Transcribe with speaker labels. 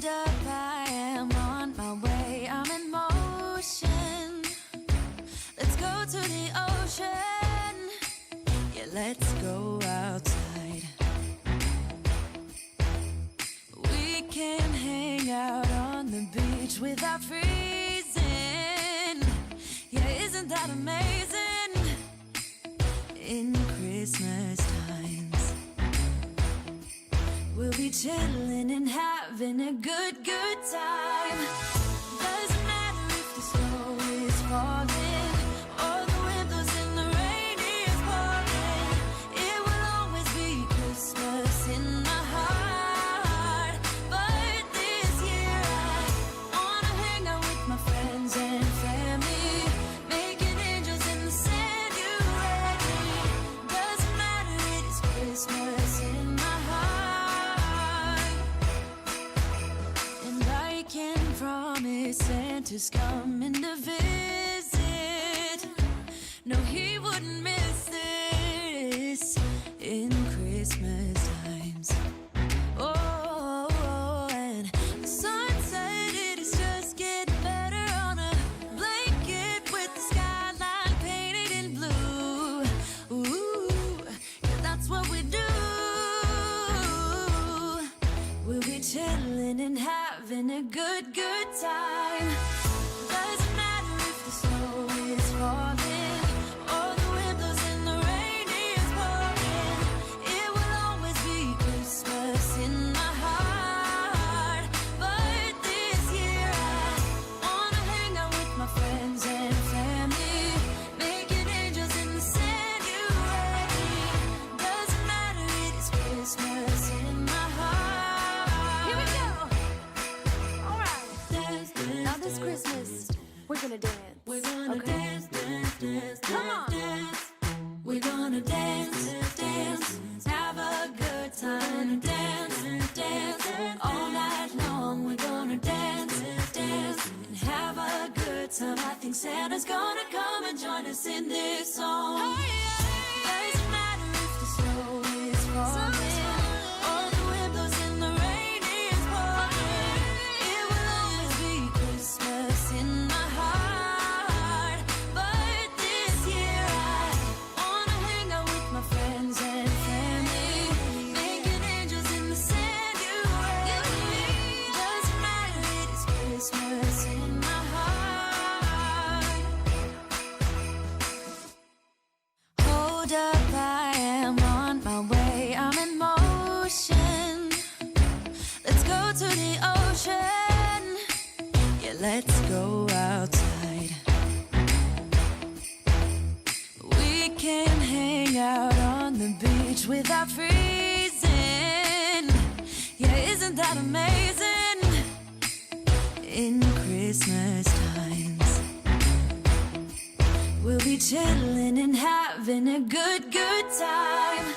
Speaker 1: Hold up, I am on my way, I'm in motion. Let's go to the ocean. Yeah, let's go outside. We can hang out on the beach without freezing. Yeah, isn't that amazing? In Christmas times, we'll be chilling and having a good time. Doesn't matter if the snow is falling or the wind blows and the rain is pouring. It will always be Christmas in my heart. But this year I wanna hang out with my friends and family, making angels in the sand. You ready? Doesn't matter, it is Christmas in my heart. And I can promise Santa's coming to visit. No, he wouldn't miss this in Christmas times. Oh, and the sun said it is just getting better on a blanket with the skyline painted in blue. Ooh, yeah, that's what we do. We'll be chilling and having a good time. Doesn't matter if the snow is falling or the wind blows and the rain is pouring. It will always be Christmas in my heart. But this year I wanna hang out with my friends and family, making angels in the sand. You ready? Doesn't matter, it is Christmas in my heart.
Speaker 2: Here we go. All right.
Speaker 1: Dance, dance,
Speaker 2: Now this Christmas, we're gonna dance.
Speaker 1: we're gonna
Speaker 2: Okay.
Speaker 1: dance, dance, dance,
Speaker 2: Come on.
Speaker 1: dance. We're gonna dance, dance, have a good time. Dance, dance, all night long. We're gonna dance, dance, and have a good time. I think Santa's gonna come and join us in this song. Doesn't matter if the snow is falling or the wind blows and the rain is pouring. It will always be Christmas in my heart. But this year I wanna hang out with my friends and family, making angels in the sand. You ready? Doesn't matter, it is Christmas in my heart. Hold up, I am on my way, I'm in motion. Let's go to the ocean. Yeah, let's go outside. We can hang out on the beach without freezing. Yeah, isn't that amazing? In Christmas times, we'll be chilling and having a good time.